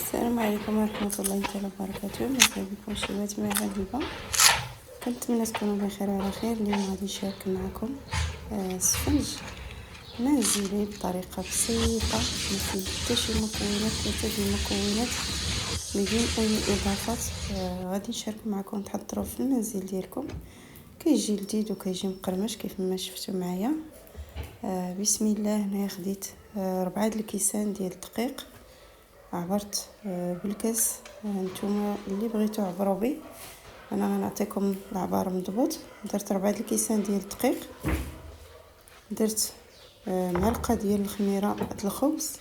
السلام عليكم ورحمة الله تعالى وبركاته. مرحبا بكم شباب معي حبيبة، كنتمنى تكونوا بخير وعلى خير. اليوم غادي نشارك معكم سفنج منزلي بطريقة بسيطة، ما فيه حتى شي مكونات، ثلاثة المكونات بدون اي اضافات. غادي نشارك معكم تحضروه في المنزل ديالكم، كيجي لذيذ وكيجي مقرمش كيف ما شفتوا معايا. بسم الله. هنايا خديت 4 الكيسان ديال الدقيق، عبرت بالكاس. نتوما اللي بغيتو عبروا بي، انا غنعطيكم العبار مضبوط. درت 4 الكيسان ديال الدقيق، درت معلقه ديال الخميره د الخبز.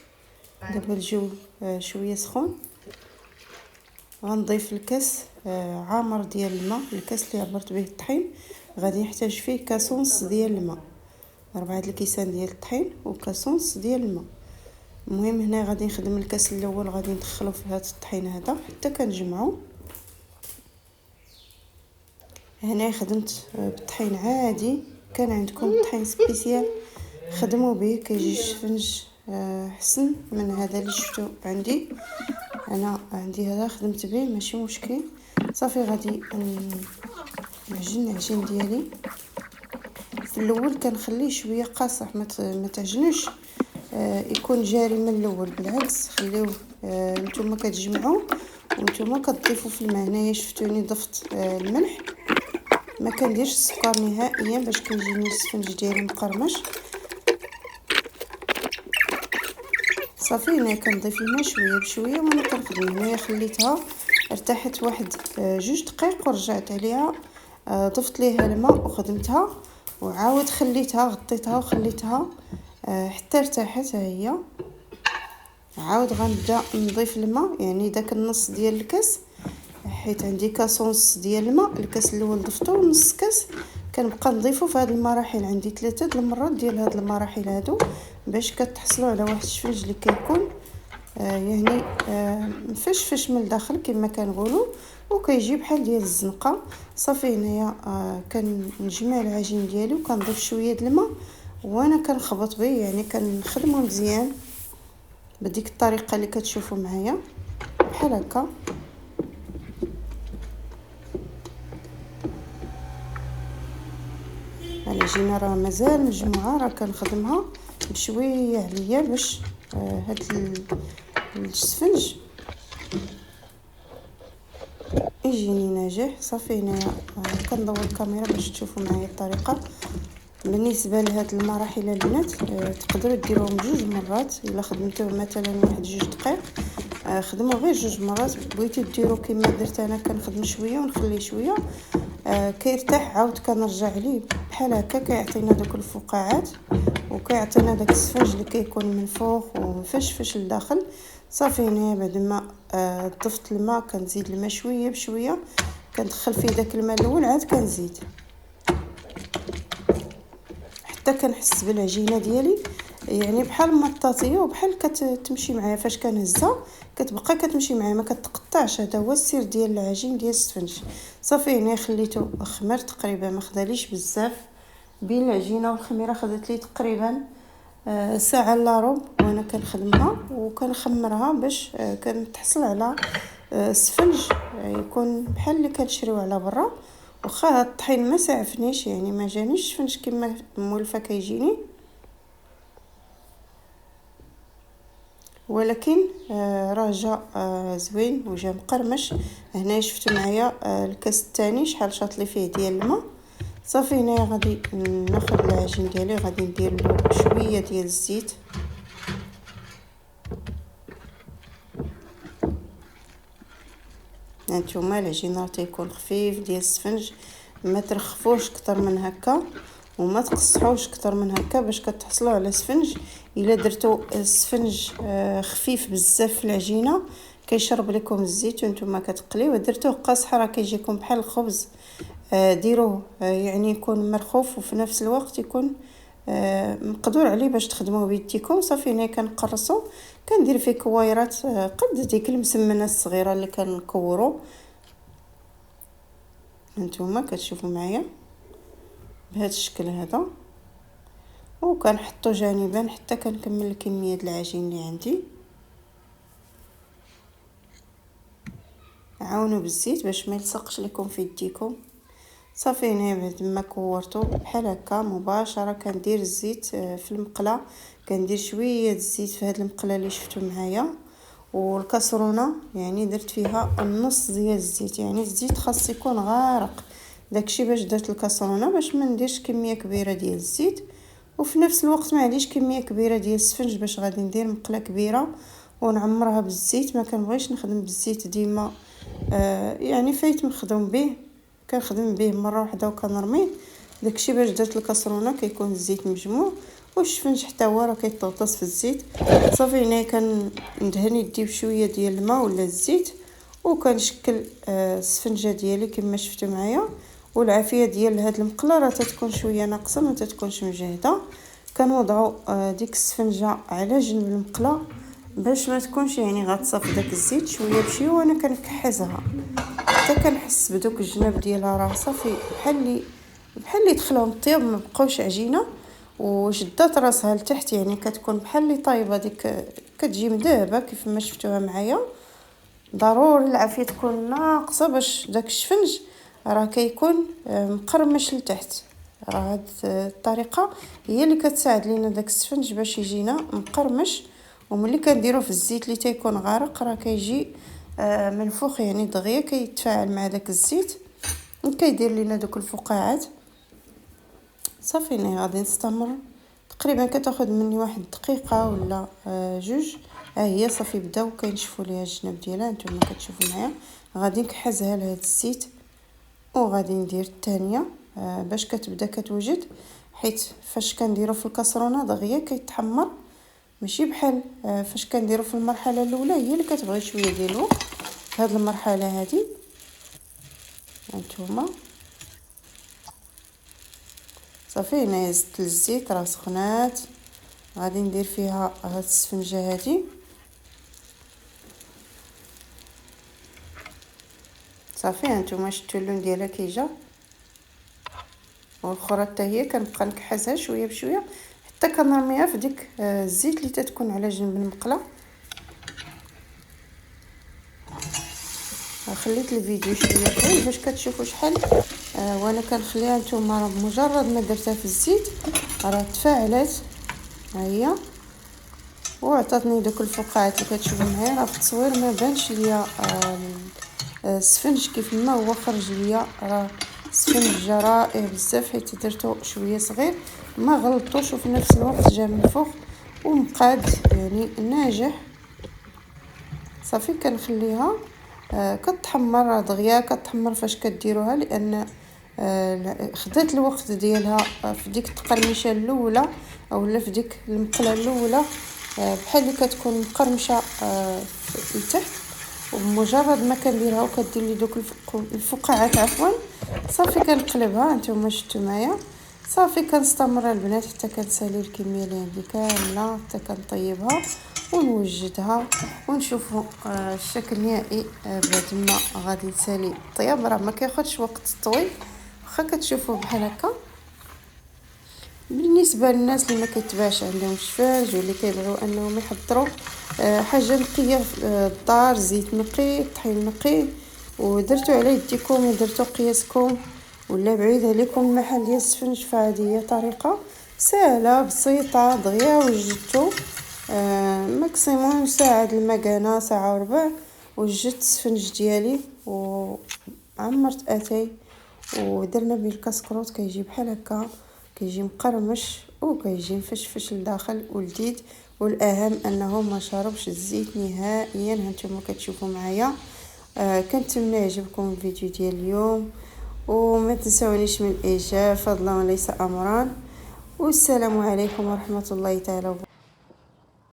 دابا الجو شويه سخون، غنضيف الكاس عامر ديال الماء. الكاس اللي عبرت به الطحين غادي نحتاج فيه كاسونس ديال الماء، 4 الكيسان ديال الطحين وكاسونس ديال الماء. المهم هنا غادي نخدم الكاس الاول، غادي ندخلو في هذا الطحين هذا حتى كنجمعو. هنا خدمت بالطحين عادي، كان عندكم طحين سبيسيال خدموا به، كيجي الشفنج حسن من هذا اللي شفتو عندي. انا عندي هذا خدمت به ماشي مشكل. صافي غادي نعجن العجين ديالي. في الاول كنخليه شويه قاصح، ما تعجنوش يكون جاري من الاول، بالعكس خليوه نتوما كتجمعوا ونتوما كتضيفوا في الماء. هنايا شفتوني ضفت الملح، ما كنديرش السكر نهائيا باش كيجيني السفنج ديالي مقرمش. صافي هنا كنضيف الماء شويه بشويه وانا كنخدم. هنايا خليتها ارتاحت واحد 2 دقائق ورجعت عليها، ضفت ليها الماء وخدمتها وعاود خليتها، غطيتها وخليتها حتى ارتاحت. هي عاود غنبدا نضيف الماء، يعني داك النص ديال الكاس، حيت عندي كاسونس ديال الماء. الكاس الاول ضفته ونص كاس، كنبقى نضيفه في هذه المراحل. عندي 3 المرات ديال هذه المراحل هادو باش كتحصلوا على واحد الشفنج اللي كيكون يعني مفشفش من الداخل كما كنقولوا، وكيجي بحال ديال الزنقه. صافي هنايا كنجمع العجين ديالي وكنضيف شويه د الماء وانا كنخبط به، يعني كنخدمه مزيان بديك الطريقه اللي كتشوفوا معايا بحال هكا. العجينه راه مازال مجموعه، راه كنخدمها بشويه عليا باش هاد السفنج يجيني ناجح. صافي هنايا كندور الكاميرا باش تشوفوا معايا الطريقه. بالنسبه لهاد المراحل البنات تقدروا ديروهم 2 مرات. الا خدمتوه مثلا واحد 2 دقائق خدموا غير 2 مرات. بغيتو ديروا كما درت انا، كنخدم شويه ونخليه شويه كيرتاح، عاود كنرجع عليه بحال هكا، كيعطينا دوك الفقاعات وكيعطينا داك السفنج اللي كيكون من فوق ومفشفش لداخل. صافي هنا بعد ما ضفت الماء كنزيد الماء شويه بشويه، كندخل فيه داك الماء الاول عاد كنزيد حتى كنحس بالعجينه ديالي يعني بحال مطاطيه وبحال كتمشي معايا. فاش كنهزها كتبقى كتمشي معايا ما كتقطعش. هذا هو السر ديال العجين ديال السفنج. صافي هنا خليته خمر تقريبا، ما خداليش بزاف. بين العجينه والخميره خدات لي تقريبا ساعه الا ربع وانا كنخدمها وكنخمرها باش كنتحصل على سفنج يكون بحال اللي كنشريو على برا. واخا هاد الطحين ما سعفنيش، يعني ما جانيش سفنج كما مولفه كيجيني، ولكن راه جا زوين وجا مقرمش. هنا شفتوا معايا الكاس الثاني شحال شاط لي فيه ديال الماء. صافي هنايا غادي ناخذ العجين ديالي، غادي ندير له شويه ديال الزيت. هانتوما العجين راه تيكون خفيف ديال السفنج، ما ترخفوش اكثر من هكا وما تقصحوش اكثر من هكا باش كتحصلوا على سفنج. الا درتو السفنج خفيف بزاف في العجينه كيشرب لكم الزيت وانتم كتقليوه. درتوه قاصح راه كيجيكم بحال الخبز. ديروه يعني يكون مرخوف وفي نفس الوقت يكون مقدور عليه باش تخدموه بيديكم. صافي هنا كنقرصو، كندير فيه كويرات قد ديك المسمنه الصغيره اللي كنكورو. هانتوما كتشوفوا معايا بهذا الشكل هذا، وكنحطو جانبا حتى كنكمل الكميه ديال العجين اللي عندي. عاونوا بالزيت باش ما يلصقش لكم في يديكم. صافي هنا بعد ما كورته بحال هكا مباشره كندير الزيت في المقله، كندير شويه الزيت في هذه المقله اللي شفتوا معايا، والكاسرونه يعني درت فيها النص ديال الزيت، يعني الزيت خاص يكون غارق. داكشي باش درت الكاسرونه باش ما نديرش كميه كبيره ديال الزيت، وفي نفس الوقت ما عليش كميه كبيره ديال السفنج باش غادي ندير مقله كبيره ونعمرها بالزيت. ما كنبغيش نخدم بالزيت ديما، يعني فايت نخدم به، كنخدم به مره واحده وكنرميه. داكشي باش درت الكاسرونه كيكون الزيت مجموع، والشفنج حتى هو راه كيطوطس في الزيت. صافي هنا كندهن يدي بشويه ديال الماء ولا الزيت، وكنشكل السفنجه ديالي كما شفتوا معايا. والعافيه ديال هاد المقله راه تتكون شويه ناقصه، ما تتكونش مجهده. كنوضعوا ديك السفنجه على جنب المقله باش ما تكونش يعني غاطسه في داك الزيت، شويه بشويه وانا كنكحزها حتى كنحس بدوك الجناب ديالها راه صافي بحال اللي دخلهم الطياب، ما بقاوش عجينه وشدات راسها لتحت، يعني كتكون بحال اللي طايبه ديك، كتجي مذابه كيف ما شفتوها معايا. ضروري العافيه تكون ناقصه باش داك الشفنج راه كيكون مقرمش لتحت. راه هاد الطريقه هي اللي كتساعد لينا داك السفنج باش يجينا مقرمش، وملي كنديروه في الزيت اللي تيكون غارق راه كيجي منفوخ، يعني دغيا كيتفاعل مع داك الزيت وكيدير لينا دوك الفقاعات. صافي ني غادي نستمر تقريبا كتاخذ مني واحد دقيقه ولا جوج. ها هي صافي بداو كينشفوا ليها الجناب ديالها، نتوما كتشوفوا معايا. غادي نكحزها لهاد الزيت وغادي ندير الثانيه باش كتبدا كتوجد، حيت فاش كنديرو في الكاسرونه دغيا كيتحمر، ماشي بحال فاش كنديرو في المرحله الاولى هي اللي كتبغي شويه ديال الوقت. في هذه المرحله هذه هانتوما صافي هنا زدت الزيت راه سخنات، غادي ندير فيها هاد السفنجه هذه. صافي هانتوما شفتوا اللون ديالها كيجا، والاخرى حتى هي كنبقى نكحزها شويه بشويه حتى كنرميها في ديك الزيت اللي تتكون على جنب المقله. خليت الفيديو شويه طويل باش كتشوفوا شحال وانا كنخليها. نتوما مجرد ما درتها في الزيت راه تفاعلت، ها هي، وعطاتني دوك الفقاعات اللي كتشوفوا معايا. راه في التصوير ما بانش ليا السفنج كيف ما هو خرج ليا، راه السفنج رائع بزاف حيت درتو شويه صغير ما غلطوش، وفي نفس الوقت جا منفوخ ومقاد يعني ناجح. صافي كنخليها كتحمر دغيا، كتحمر فاش كديروها، لان خدات الوقت ديالها في ديك التقرمشه الاولى اولا في ديك المقله الاولى بحال اللي كتكون مقرمشه لتحت. وبمجرد ما كنديرها وكدير لي دوك الفقاعات عفوا، صافي كنقلبها. نتوما شفتوا معايا. صافي كنستمر البنات حتى كنسالي الكميه اللي عندي كامله حتى كنطيبها ونوجدها ونشوفوا الشكل النهائي بعد ما غادي نسالي الطياب. راه ما كياخذش وقت طويل واخا كتشوفوا بحال هكا. بالنسبه للناس اللي ما كيتباعش عندهم شفاج واللي كيبغيو انهم يحضروا حاجه نقيه في الدار، زيت نقي، طحين نقي، ودرتو على يديكم ودرتو قياسكم ولا بعيد عليكم المحل ديال السفنج، فهذه هي طريقه سهله بسيطه دغيا وجدتو ماكسيموم ساعه المكانه، ساعه وربع، وجدت السفنج ديالي وعمرت اتاي ودرنا به الكسكروط. كيجي بحال هكا، كيجي مقرمش وكيجي مفشفش لداخل ولذيذ، والاهم انه ما شربش الزيت نهائيا. هانتوما كتشوفوا معايا. كنتمنى يعجبكم الفيديو ديال اليوم، وما تنسونيش من الاعجاب فضلا وليس امرا، والسلام عليكم ورحمه الله تعالى وبركاته.